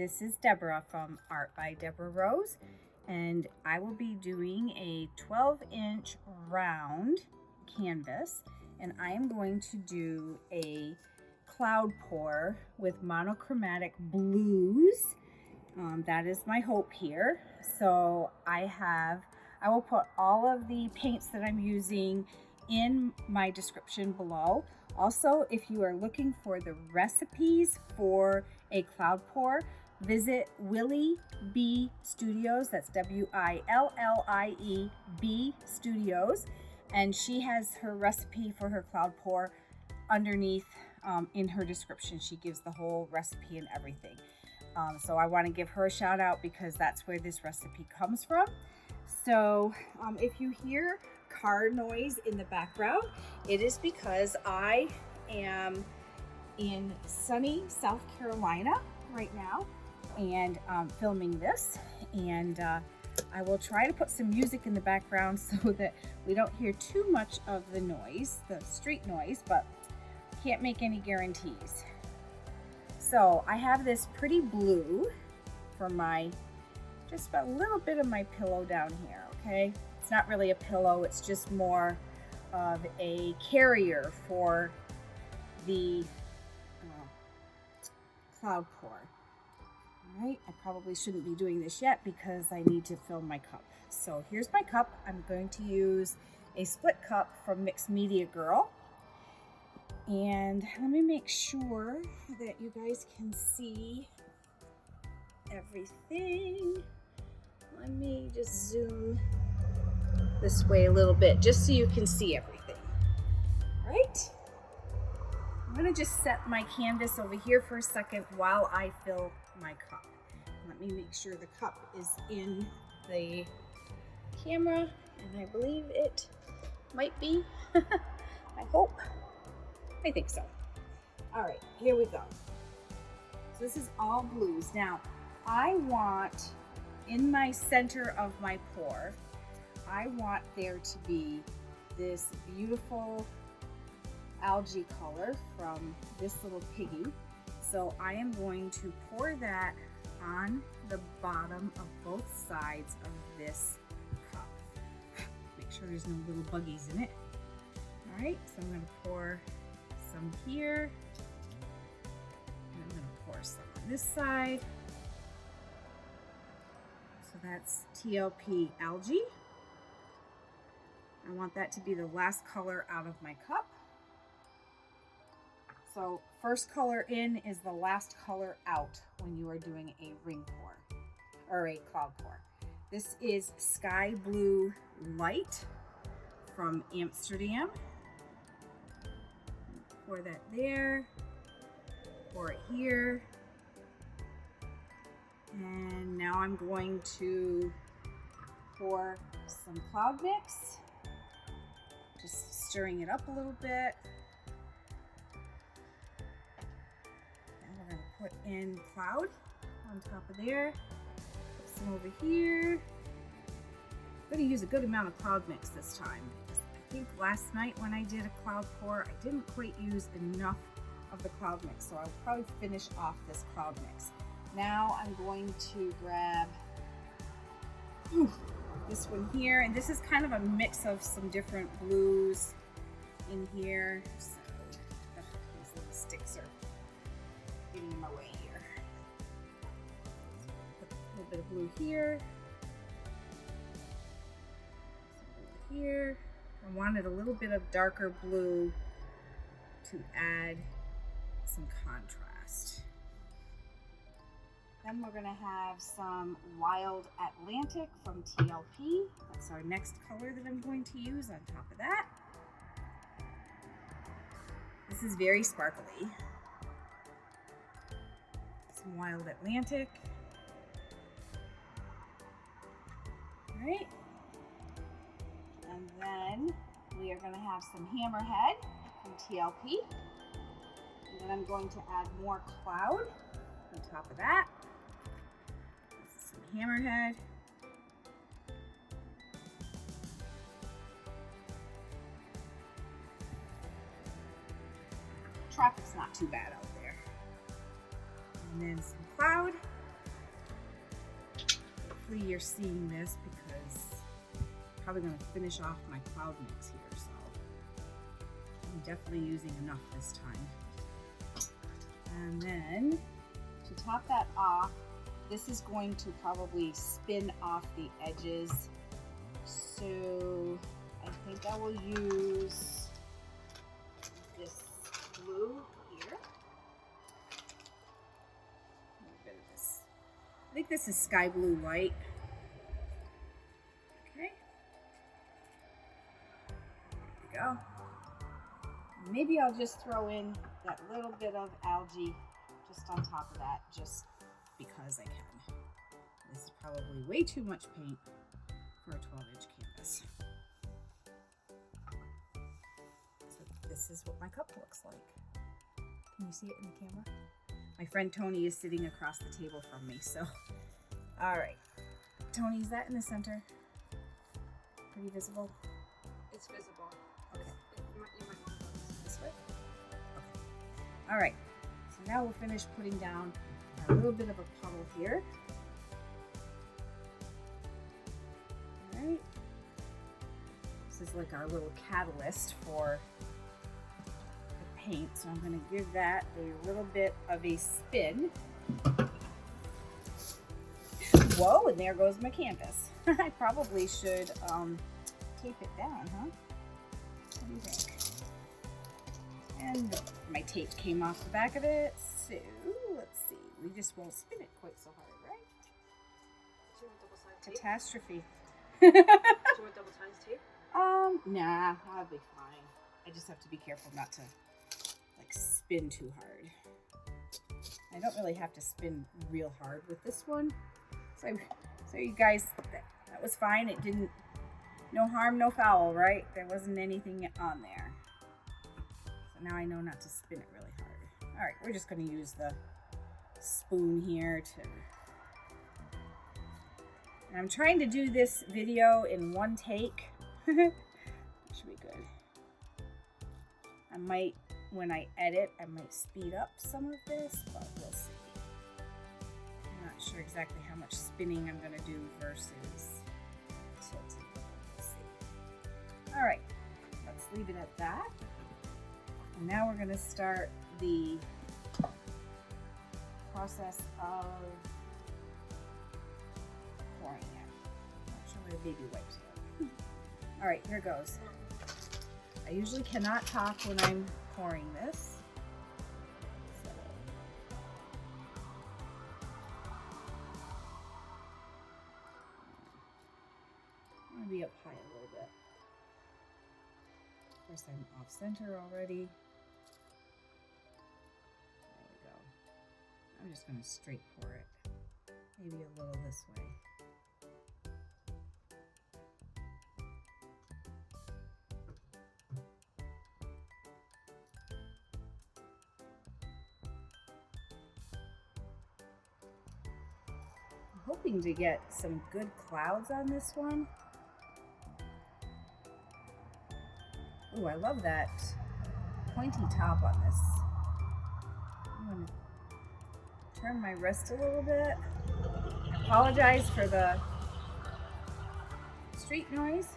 This is Deborah from Art by Deborah Rose, and I will be doing a 12-inch round canvas, and I am going to do a cloud pour with monochromatic blues. That is my hope here. So I will put all of the paints that I'm using in my description below. Also, if you are looking for the recipes for a cloud pour, visit Willie B Studios. That's WILLIE Studios, and she has her recipe for her cloud pour underneath in her description. She gives the whole recipe and everything. So I want to give her a shout out because that's where this recipe comes from. So if you hear car noise in the background, it is because I am in sunny South Carolina right now and filming this, and I will try to put some music in the background so that we don't hear too much of the noise, the street noise, but can't make any guarantees. So I have this pretty blue for just a little bit of my pillow down here, okay? It's not really a pillow, it's just more of a carrier for the cloud pour. All right, I probably shouldn't be doing this yet because I need to fill my cup. So here's my cup. I'm going to use a split cup from Mixed Media Girl. And let me make sure that you guys can see everything. Let me just zoom this way a little bit just so you can see everything. All right. I'm gonna just set my canvas over here for a second while I fill my cup. Let me make sure the cup is in the camera, and I believe it might be. I hope. I think so. All right, here we go. So this is all blues. Now, I want, in my center of my pour, I want there to be this beautiful algae color from this little piggy. So I am going to pour that on the bottom of both sides of this cup. Make sure there's no little buggies in it. All right, so I'm going to pour some here, and I'm going to pour some on this side. So that's TLP algae. I want that to be the last color out of my cup. So first color in is the last color out when you are doing a ring pour or a cloud pour. This is Sky Blue Light from Amsterdam. Pour that there, pour it here, and now I'm going to pour some cloud mix, just stirring it up a little bit. And we're going to put in cloud on top of there, put some over here. I'm going to use a good amount of cloud mix this time. I think last night when I did a cloud pour, I didn't quite use enough of the cloud mix, so I'll probably finish off this cloud mix. Now I'm going to grab this one here, and this is kind of a mix of some different blues in here. So these little sticks are getting in my way here. So put a little bit of blue here, some blue here. I wanted a little bit of darker blue to add some contrast. Then we're going to have some Wild Atlantic from TLP. That's our next color that I'm going to use on top of that. This is very sparkly. Some Wild Atlantic. All right. And then we are going to have some Hammerhead from TLP. And then I'm going to add more cloud on top of that. Some Hammerhead. Traffic's not too bad out there. And then some cloud. hopefully you're seeing this because I'm probably going to finish off my cloud mix here, so I'm definitely using enough this time. And then to top that off, this is going to probably spin off the edges. So I think I will use this blue here. A little bit of this. I think this is sky blue white. Okay. There we go. Maybe I'll just throw in that little bit of algae just on top of that, just because I can. This is probably way too much paint for a 12-inch canvas. So this is what my cup looks like. Can you see it in the camera? My friend Tony is sitting across the table from me, so. All right. Tony, is that in the center? Pretty visible? It's visible. Okay. You might want to go this way? Okay. All right. So now we'll finish putting down a little bit of a puddle here. All right. This is like our little catalyst for the paint, so I'm going to give that a little bit of a spin. Whoa, and there goes my canvas. I probably should tape it down, huh? What do you think? And my tape came off the back of it, so let's see. We just won't spin it quite so hard, right? Do you want double-sided tape? Catastrophe. Do you want double-sided tape? Nah, I'll be fine. I just have to be careful not to like spin too hard. I don't really have to spin real hard with this one. So you guys, that was fine. It didn't, no harm, no foul, right? There wasn't anything on there. So now I know not to spin it really hard. All right, we're just going to use the spoon here to, and I'm trying to do this video in one take. Should be good. I might, when I edit, I might speed up some of this, but we'll see. I'm not sure exactly how much spinning I'm going to do versus tilting. We'll see. All right, let's leave it at that. And now we're going to start the process of pouring it. I'm not sure where the baby wipes go. All right, here goes. I usually cannot talk when I'm pouring this. So. I'm going to be up high a little bit. Of course, I'm off center already. There we go. I'm just going to straight pour it. Maybe a little this way. Hoping to get some good clouds on this one. Ooh, I love that pointy top on this. I'm going to turn my wrist a little bit. I apologize for the street noise.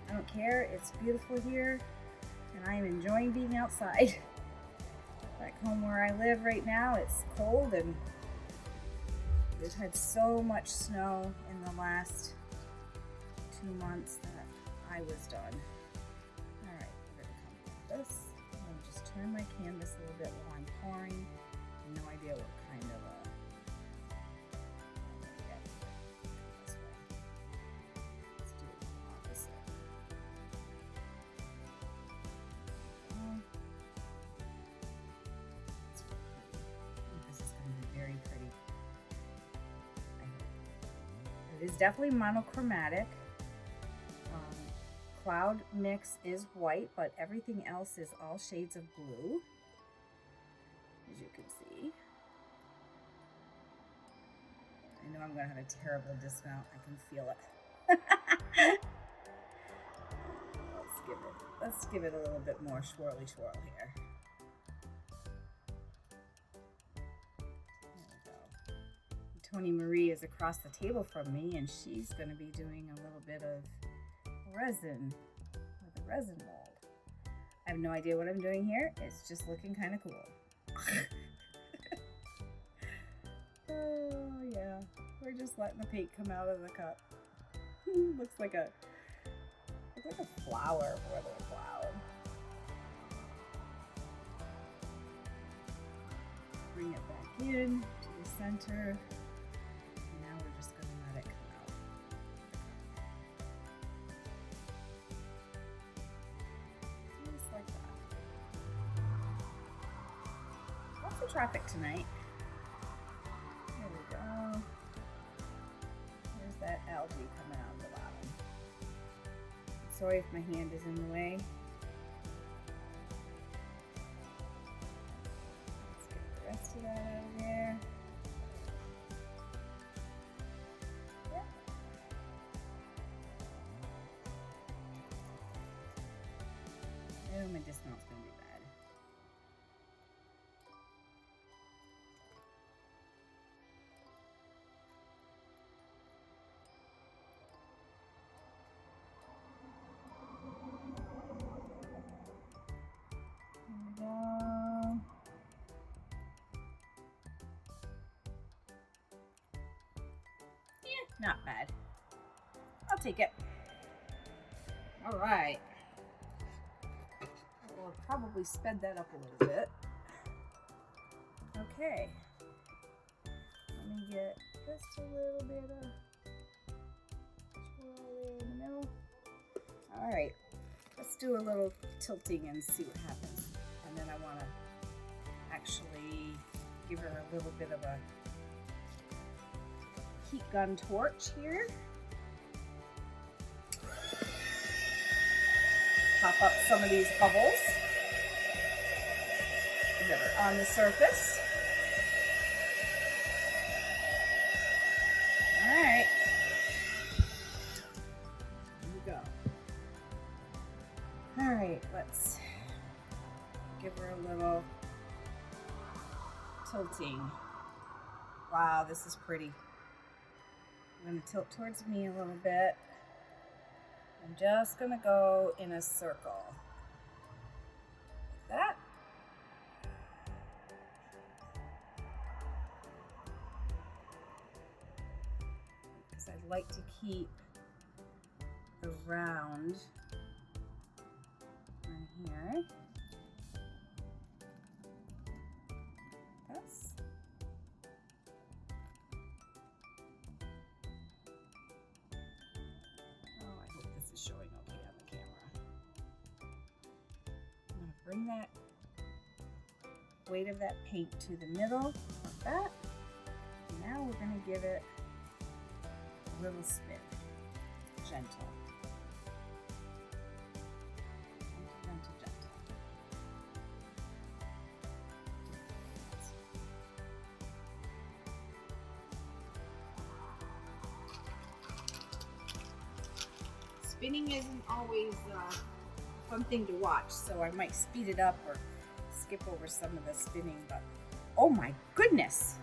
I don't care, it's beautiful here and I am enjoying being outside. Back home where I live right now, it's cold and we've had so much snow in the last 2 months that I was done. All right, we're gonna come with this. I'm gonna just turn my canvas a little bit while I'm pouring. No idea what kind of a. This way. Let's do it opposite. It's pretty. I think this is gonna be very pretty. It is definitely monochromatic. Cloud mix is white, but everything else is all shades of blue, as you can see. I know I'm going to have a terrible dismount. I can feel it. Let's give it a little bit more swirly swirl here. There we go. Tony Marie is across the table from me, and she's going to be doing a little bit of resin with a resin mold. I have no idea what I'm doing here. It's just looking kind of cool. Oh yeah, we're just letting the paint come out of the cup. looks like a flower for a little cloud. Bring it back in to the center. And now we're just going to let it come out. Just like that. Lots of traffic tonight. There we go. There's that algae coming out of the bottom. Sorry if my hand is in the way. Let's get the rest of that out of there. Yep. Oh, my dismount's gonna be bad. Not bad. I'll take it. All right. We'll probably sped that up a little bit. Okay. Let me get just a little bit of swirl there in the middle. All right. Let's do a little tilting and see what happens. And then I want to actually give her a little bit of a heat gun torch here. Pop up some of these bubbles that are on the surface. All right. Here we go. All right, let's give her a little tilting. Wow, this is pretty. I'm going to tilt towards me a little bit. I'm just going to go in a circle. Like that. Because I'd like to keep the round on here. That's showing okay on the camera. I'm going to bring that weight of that paint to the middle like that. And now we're going to give it a little spin. Gentle. Gentle, gentle, gentle. Spinning isn't always a fun thing to watch, so I might speed it up or skip over some of the spinning, but oh my goodness!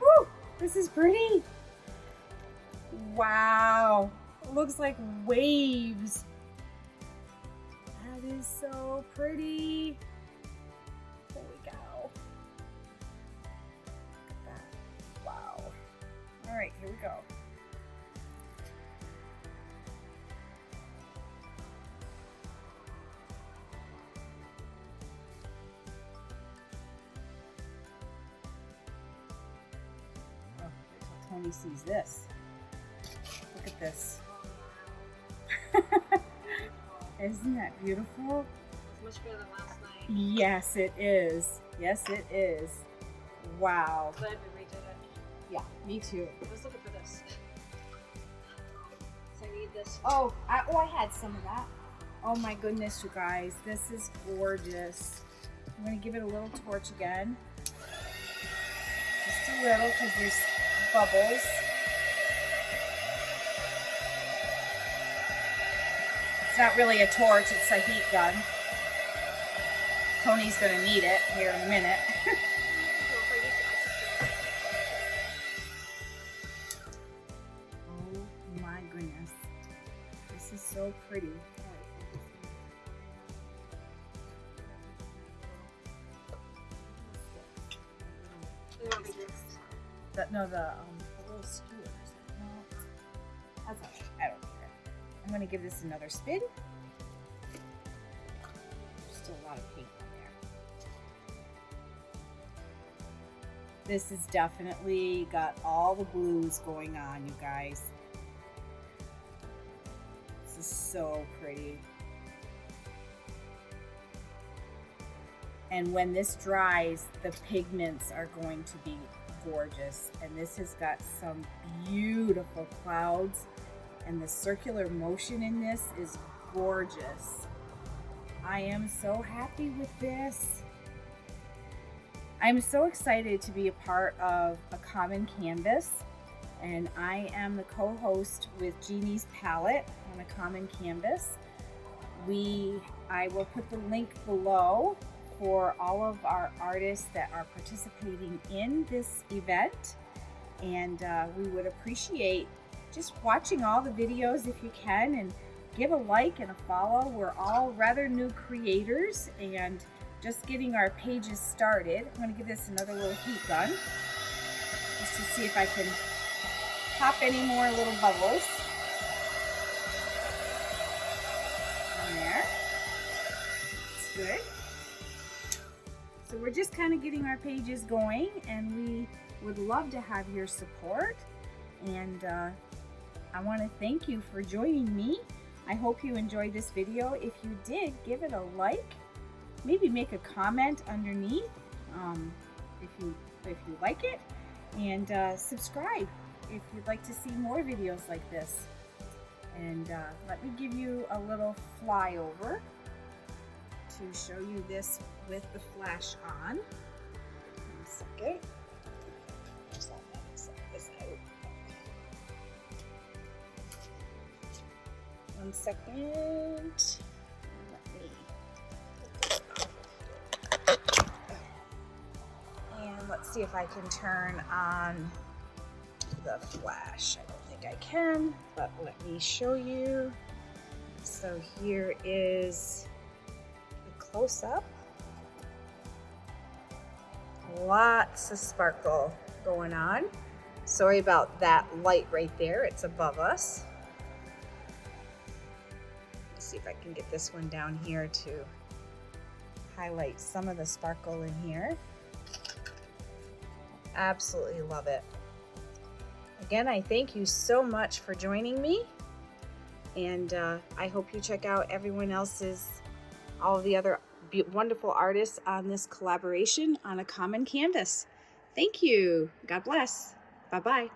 Woo! This is pretty! Wow! It looks like waves! That is so pretty! Holy cow! Look at that. Wow! Alright, here we go. Tony sees this. Look at this. Isn't that beautiful? It's much better than last night. Yes, it is. Yes, it is. Wow. Glad we redid it. Yeah, me too. I was looking for this. So I need this. Oh, I had some of that. Oh my goodness, you guys. This is gorgeous. I'm going to give it a little torch again. Just a little because there's bubbles. It's not really a torch, it's a heat gun. Tony's going to need it here in a minute. so pretty. No, the little skewers. No, that's all right. I don't care. I'm going to give this another spin. There's still a lot of paint on there. This has definitely got all the blues going on, you guys. This is so pretty. And when this dries, the pigments are going to be gorgeous. And this has got some beautiful clouds, and the circular motion in this is gorgeous. I am so happy with this. I'm so excited to be a part of A Common Canvas, and I am the co-host with Jeannie's Palette on A Common Canvas. I will put the link below for all of our artists that are participating in this event, and we would appreciate just watching all the videos if you can, and give a like and a follow. We're all rather new creators and just getting our pages started. I'm going to give this another little heat gun just to see if I can pop any more little bubbles in there. That's good. So we're just kind of getting our pages going, and we would love to have your support. And I want to thank you for joining me. I hope you enjoyed this video. If you did, give it a like. Maybe make a comment underneath if you like it, and subscribe if you'd like to see more videos like this. And let me give you a little flyover to show you this with the flash on. 1 second. Just let me set this out. 1 second. And let's see if I can turn on the flash. I don't think I can, but let me show you. So here is the close-up. Lots of sparkle going on. Sorry about that light right there. It's above us. Let's see if I can get this one down here to highlight some of the sparkle in here. Absolutely love it. Again, I thank you so much for joining me, and I hope you check out everyone else's, all of the other wonderful artists on this collaboration on A Common Canvas. Thank you. God bless. Bye-bye.